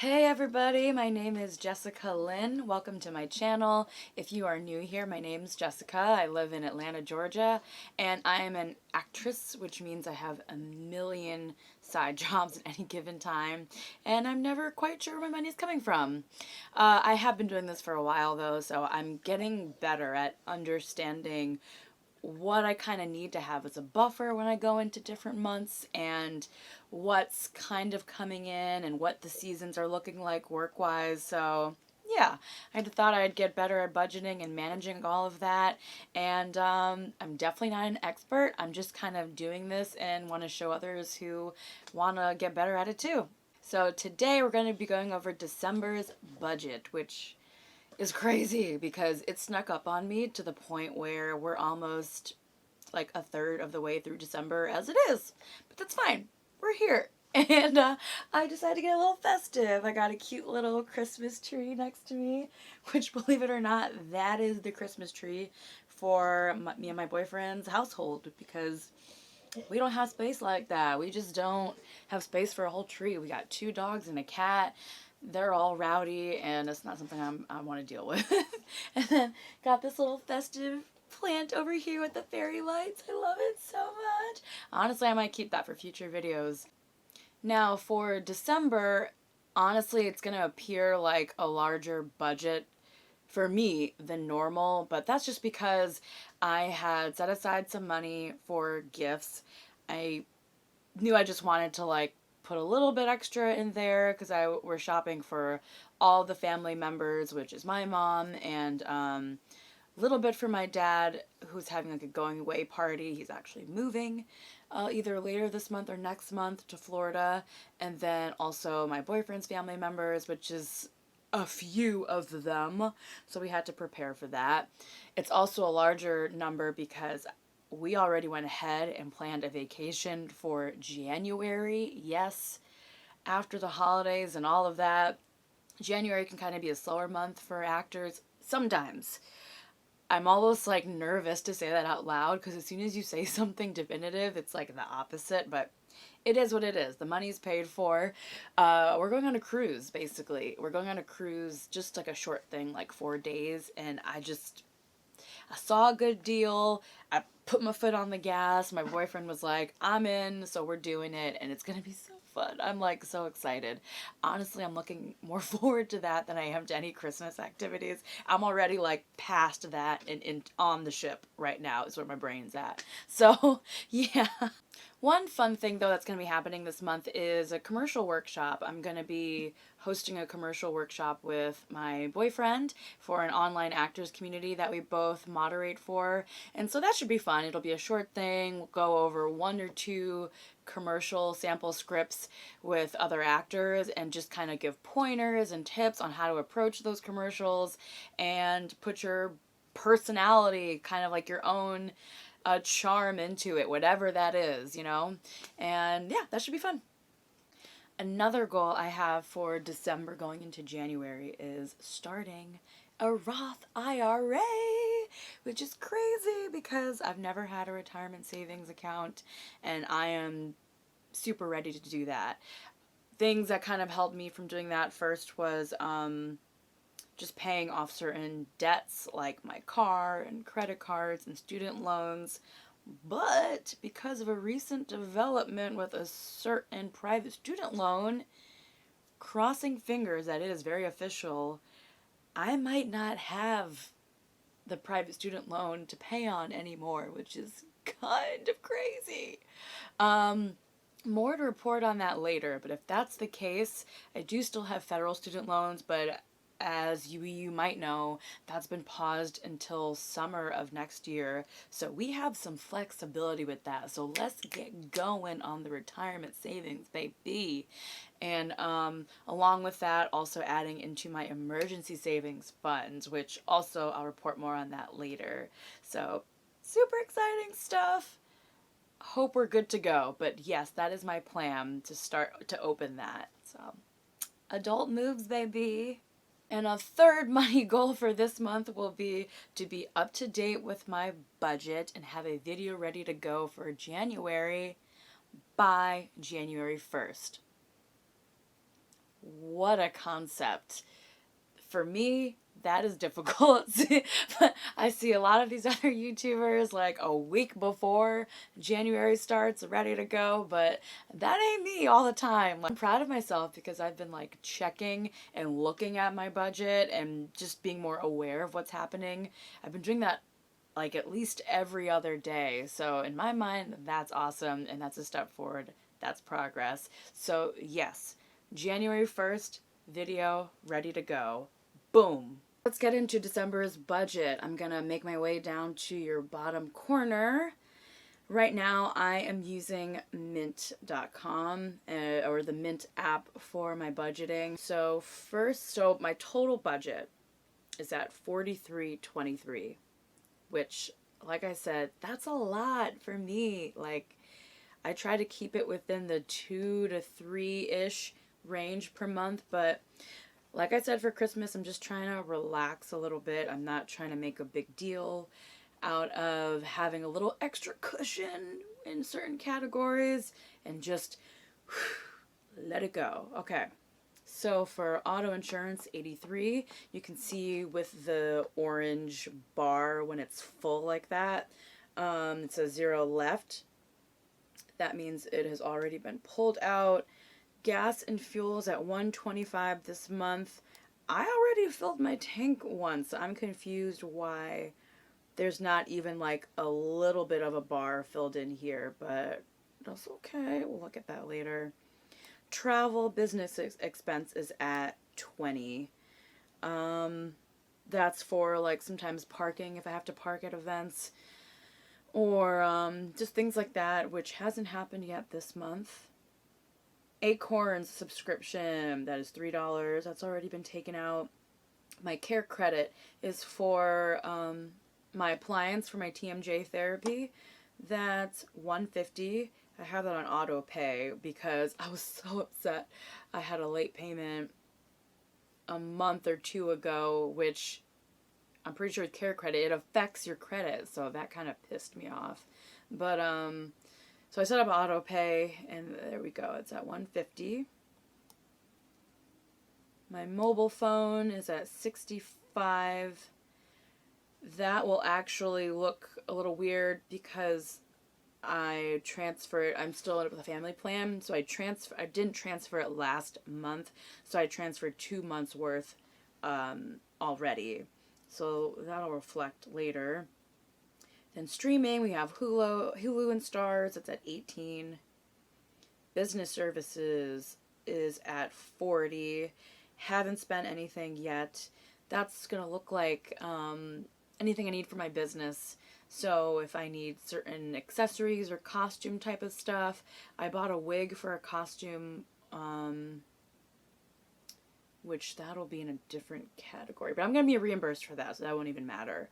Hey everybody, my name is Jessica Lynn. Welcome to my channel. If you are new here, my name is Jessica. I live in Atlanta, Georgia, and I am an actress, which means I have a million side jobs at any given time, and I'm never quite sure where my money is coming from. I have been doing this for a while though, so I'm getting better at understanding what I kind of need to have as a buffer when I go into different months and what's kind of coming in and what the seasons are looking like work-wise. So, yeah, I thought I'd get better at budgeting and managing all of that. And I'm definitely not an expert. I'm just kind of doing this and want to show others who want to get better at it too. So today we're going to be going over December's budget, which is crazy because it snuck up on me to the point where we're almost like a third of the way through December as it is. But that's fine. We're here. And I decided to get a little festive. I got a cute little Christmas tree next to me, which, believe it or not, that is the Christmas tree for me and my boyfriend's household because we don't have space like that. We just don't have space for a whole tree. We got 2 dogs and a cat. They're all rowdy, and it's not something I want to deal with. And then got this little festive plant over here with the fairy lights. I love it so much. Honestly, I might keep that for future videos. Now, for December, honestly, it's going to appear like a larger budget for me than normal, but that's just because I had set aside some money for gifts. I knew I just wanted to like put a little bit extra in there because we're shopping for all the family members, which is my mom and a little bit for my dad, who's having like a going away party. He's actually moving either later this month or next month to Florida, and then also my boyfriend's family members, which is a few of them, so we had to prepare for that. It's also a larger number because we already went ahead and planned a vacation for January. Yes, after the holidays and all of that, January can kind of be a slower month for actors sometimes. I'm almost like nervous to say that out loud because as soon as you say something definitive, it's like the opposite, but it is what it is. The money's paid for. We're going on a cruise, basically. We're going on a cruise, just like a short thing, like 4 days, and I saw a good deal. I put my foot on the gas. My boyfriend was like, I'm in, so we're doing it, and it's going to be so fun. I'm like so excited. Honestly, I'm looking more forward to that than I am to any Christmas activities. I'm already like past that and on the ship right now is where my brain's at. So, yeah. One fun thing, though, that's going to be happening this month is a commercial workshop. I'm going to be hosting a commercial workshop with my boyfriend for an online actors community that we both moderate for. And so that should be fun. It'll be a short thing. We'll go over 1 or 2 commercial sample scripts with other actors and just kind of give pointers and tips on how to approach those commercials and put your personality, kind of like your own a charm into it, whatever that is, you know? And yeah, that should be fun. Another goal I have for December going into January is starting a Roth IRA, which is crazy because I've never had a retirement savings account and I am super ready to do that. Things that kind of helped me from doing that first was just paying off certain debts like my car and credit cards and student loans. But because of a recent development with a certain private student loan, crossing fingers that it is very official, I might not have the private student loan to pay on anymore, which is kind of crazy. More to report on that later, but if that's the case, I do still have federal student loans, but as you might know, that's been paused until summer of next year. So we have some flexibility with that. So let's get going on the retirement savings, baby. And along with that, also adding into my emergency savings funds, which also I'll report more on that later. So super exciting stuff. Hope we're good to go. But yes, that is my plan to start to open that. So adult moves, baby. And a third money goal for this month will be to be up to date with my budget and have a video ready to go for January by January 1st. what a concept. For me, that is difficult. But I see a lot of these other YouTubers like a week before January starts ready to go, but that ain't me all the time. Like, I'm proud of myself because I've been like checking and looking at my budget and just being more aware of what's happening. I've been doing that like at least every other day. So in my mind, that's awesome and that's a step forward. That's progress. So yes, January 1st, video ready to go. Boom. Let's get into December's budget. I'm gonna make my way down to your bottom corner. Right now I am using mint.com or the Mint app for my budgeting. So my total budget is at $43.23, which, like I said, that's a lot for me. Like, I try to keep it within the 2 to 3-ish range per month, but like I said, for Christmas, I'm just trying to relax a little bit. I'm not trying to make a big deal out of having a little extra cushion in certain categories and just let it go. Okay. So for auto insurance, 83, you can see with the orange bar when it's full like that, it says 0 left. That means it has already been pulled out. Gas and fuels at $1.25 this month. I already filled my tank once. I'm confused why there's not even like a little bit of a bar filled in here, but that's okay. We'll look at that later. Travel business expense is at 20. That's for like sometimes parking if I have to park at events or just things like that, which hasn't happened yet this month. Acorns subscription, that is $3. That's already been taken out. My care credit is for my appliance for my TMJ therapy. That's $150. I have that on auto pay because I was so upset. I had a late payment a month or two ago, which I'm pretty sure with care credit, it affects your credit. So that kind of pissed me off. But so I set up auto pay, and there we go. It's at $150. My mobile phone is at $65. That will actually look a little weird because I transferred. I'm still with a family plan, so I didn't transfer it last month, so I transferred 2 months worth already. So that'll reflect later. Then streaming, we have Hulu and Stars, it's at 18. Business services is at 40. Haven't spent anything yet. That's going to look like anything I need for my business. So if I need certain accessories or costume type of stuff, I bought a wig for a costume, which that'll be in a different category. But I'm going to be reimbursed for that, so that won't even matter.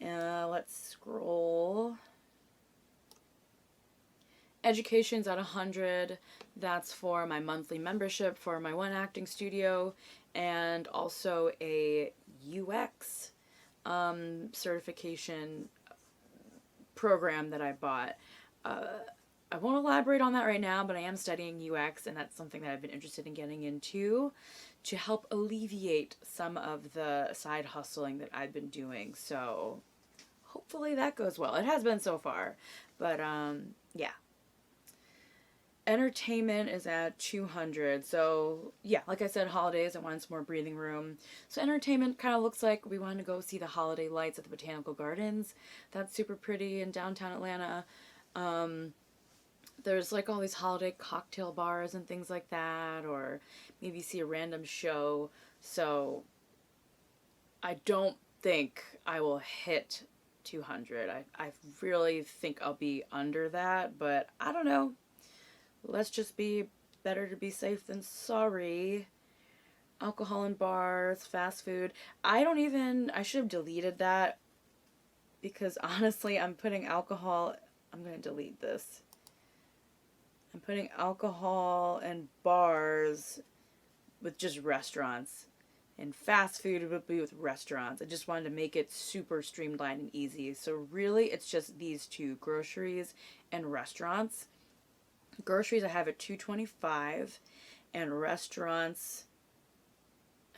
Let's scroll. Education's at 100. That's for my monthly membership for my one acting studio and also a UX certification program that I bought. I won't elaborate on that right now, but I am studying UX, and that's something that I've been interested in getting into to help alleviate some of the side hustling that I've been doing. So hopefully that goes well. It has been so far, but yeah. Entertainment is at 200. So yeah, like I said, holidays, I wanted some more breathing room. So entertainment kind of looks like we wanted to go see the holiday lights at the Botanical Gardens. That's super pretty in downtown Atlanta. There's like all these holiday cocktail bars and things like that, or maybe see a random show. So I don't think I will hit 200. I really think I'll be under that, but I don't know. Let's just be better to be safe than sorry. Alcohol in bars, fast food. I should have deleted that because honestly, I'm going to delete this. I'm putting alcohol and bars with just restaurants. And fast food would be with restaurants. I just wanted to make it super streamlined and easy. So really, it's just these two, groceries and restaurants. Groceries I have at $2.25, And restaurants,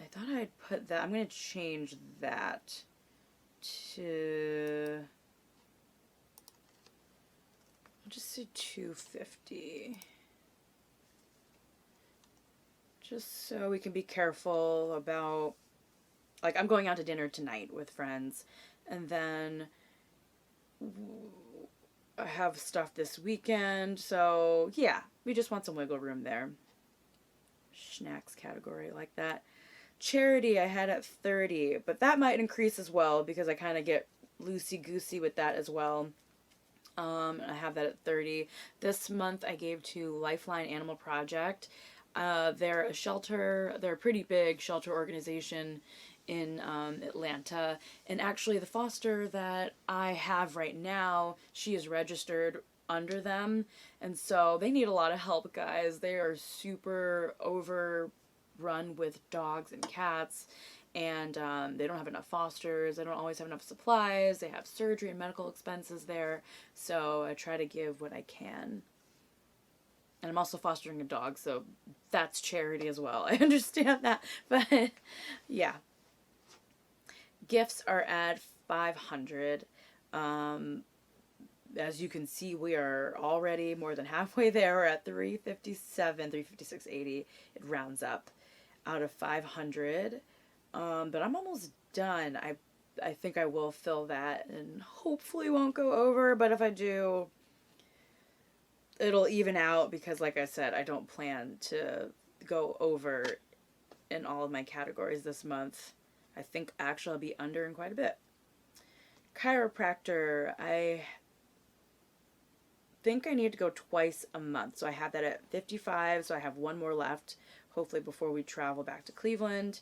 I thought I'd put that, I'm going to change that to, I'll just say 250. Just so we can be careful about, like, I'm going out to dinner tonight with friends, and then I have stuff this weekend, so yeah, we just want some wiggle room there. Snacks category like that. Charity I had at 30, but that might increase as well because I kind of get loosey-goosey with that as well. I have that at 30. This month I gave to Lifeline Animal Project. They're a shelter, they're a pretty big shelter organization in Atlanta. And actually the foster that I have right now, she is registered under them. And so they need a lot of help, guys. They are super overrun with dogs and cats. And they don't have enough fosters. They don't always have enough supplies. They have surgery and medical expenses there. So I try to give what I can. And I'm also fostering a dog, so that's charity as well. I understand that. But yeah. Gifts are at 500. As you can see, we are already more than halfway there. We're at 357, 356.80. It rounds up out of 500. But I'm almost done. I think I will fill that and hopefully won't go over. But if I do, it'll even out because, like I said, I don't plan to go over in all of my categories this month. I think actually I'll be under in quite a bit. Chiropractor, I think I need to go twice a month. So I have that at 55, so I have one more left, hopefully before we travel back to Cleveland.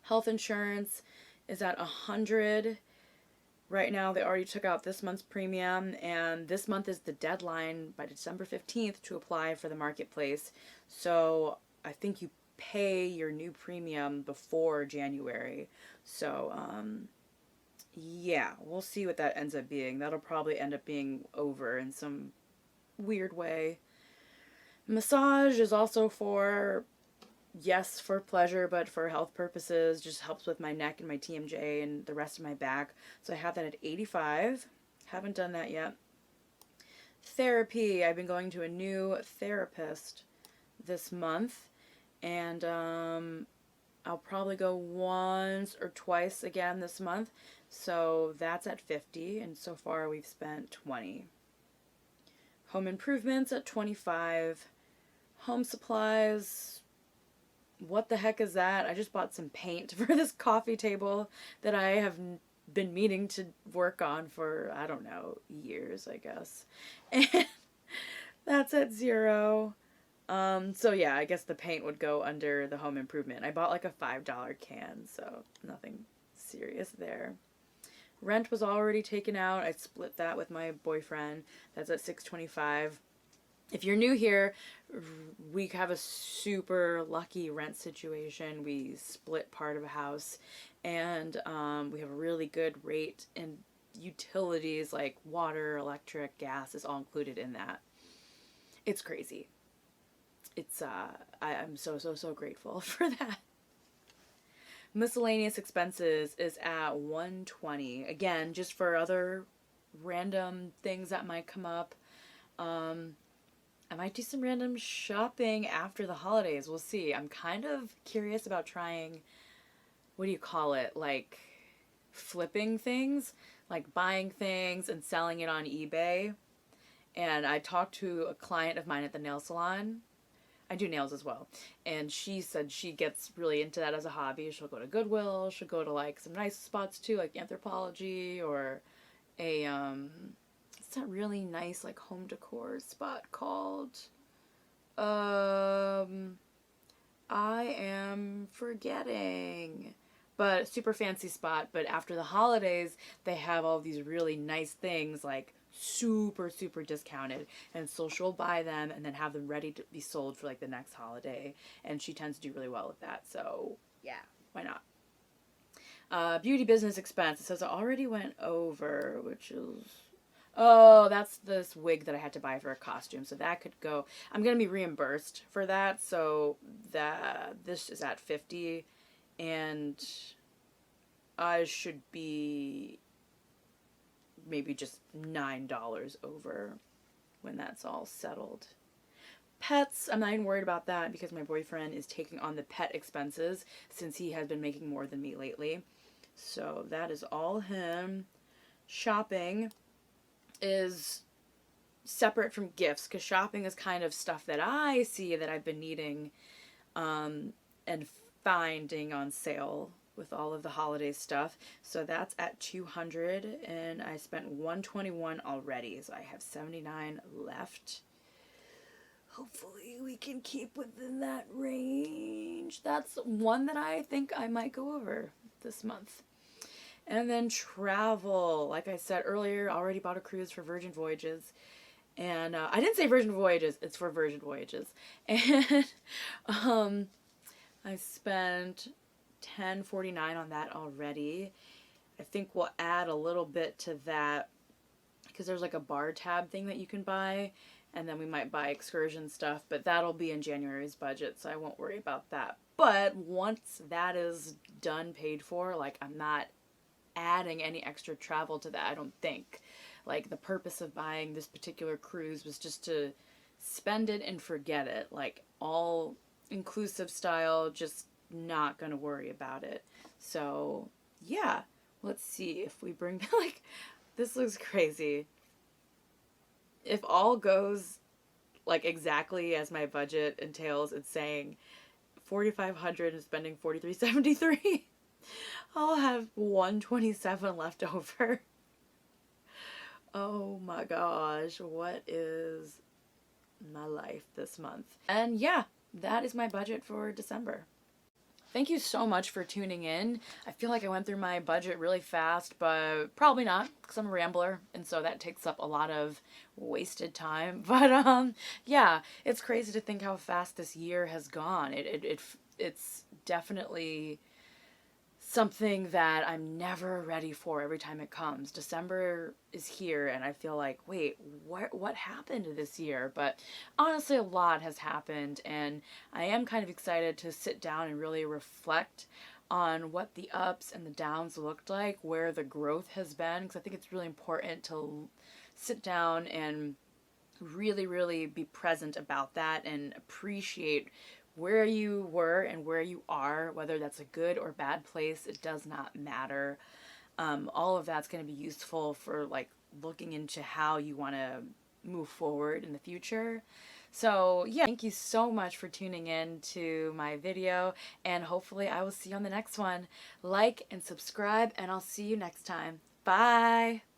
Health insurance is at 100. Right now, they already took out this month's premium, and this month is the deadline by December 15th to apply for the marketplace. So I think you pay your new premium before January. So, yeah, we'll see what that ends up being. That'll probably end up being over in some weird way. Massage is also for, yes, for pleasure, but for health purposes. Just helps with my neck and my TMJ and the rest of my back. So I have that at 85. Haven't done that yet. Therapy. I've been going to a new therapist this month. And I'll probably go once or twice again this month. So that's at 50. And so far we've spent 20. Home improvements at 25. Home supplies. What the heck is that? I just bought some paint for this coffee table that I have been meaning to work on for, I don't know, years, I guess. And that's at 0. So yeah, I guess the paint would go under the home improvement. I bought like a $5 can, so nothing serious there. Rent was already taken out. I split that with my boyfriend. That's at $625. If you're new here, we have a super lucky rent situation. We split part of a house, and we have a really good rate, and utilities like water, electric, gas is all included in that. It's crazy. It's I'm so grateful for that. Miscellaneous expenses is at 120. Again, just for other random things that might come up. I might do some random shopping after the holidays. We'll see. I'm kind of curious about trying, what do you call it? Like flipping things, like buying things and selling it on eBay. And I talked to a client of mine at the nail salon. I do nails as well. And she said she gets really into that as a hobby. She'll go to Goodwill. She'll go to like some nice spots too, like Anthropologie or a, it's that really nice like home decor spot called, I am forgetting. But super fancy spot. But after the holidays, they have all these really nice things like super discounted, and so she'll buy them and then have them ready to be sold for like the next holiday, and she tends to do really well with that, so yeah, why not? Beauty business expense, it says it already went over, which is, Oh, that's this wig that I had to buy for a costume. So that could go. I'm going to be reimbursed for that. So this is at 50 and I should be maybe just $9 over when that's all settled. Pets, I'm not even worried about that because my boyfriend is taking on the pet expenses since he has been making more than me lately. So that is all him. Shopping is separate from gifts because shopping is kind of stuff that I see that I've been needing and finding on sale with all of the holiday stuff. So that's at 200 and I spent 121 already. So I have 79 left. Hopefully we can keep within that range. That's one that I think I might go over this month. And then travel. Like I said earlier, already bought a cruise for Virgin Voyages. And I didn't say Virgin Voyages. It's for Virgin Voyages. And I spent $10.49 on that already. I think we'll add a little bit to that because there's like a bar tab thing that you can buy. And then we might buy excursion stuff, but that'll be in January's budget, so I won't worry about that. But once that is done, paid for, like, I'm not adding any extra travel to that, I don't think. Like, the purpose of buying this particular cruise was just to spend it and forget it. Like, all inclusive style, just not gonna worry about it. So, yeah. Let's see if we bring, like, this looks crazy. If all goes like exactly as my budget entails, it's saying 4,500 and spending 4,373. I'll have 127 left over. Oh my gosh, what is my life this month? And yeah, that is my budget for December. Thank you so much for tuning in. I feel like I went through my budget really fast, but probably not because I'm a rambler, and so that takes up a lot of wasted time. But yeah, it's crazy to think how fast this year has gone. It's definitely something that I'm never ready for every time it comes. December is here and I feel like, wait, what happened this year? But honestly, a lot has happened and I am kind of excited to sit down and really reflect on what the ups and the downs looked like, where the growth has been, because I think it's really important to sit down and really, really be present about that and appreciate where you were and where you are, whether that's a good or bad place, it does not matter. All of that's going to be useful for like looking into how you want to move forward in the future. So yeah, thank you so much for tuning in to my video and hopefully I will see you on the next one. Like and subscribe and I'll see you next time. Bye!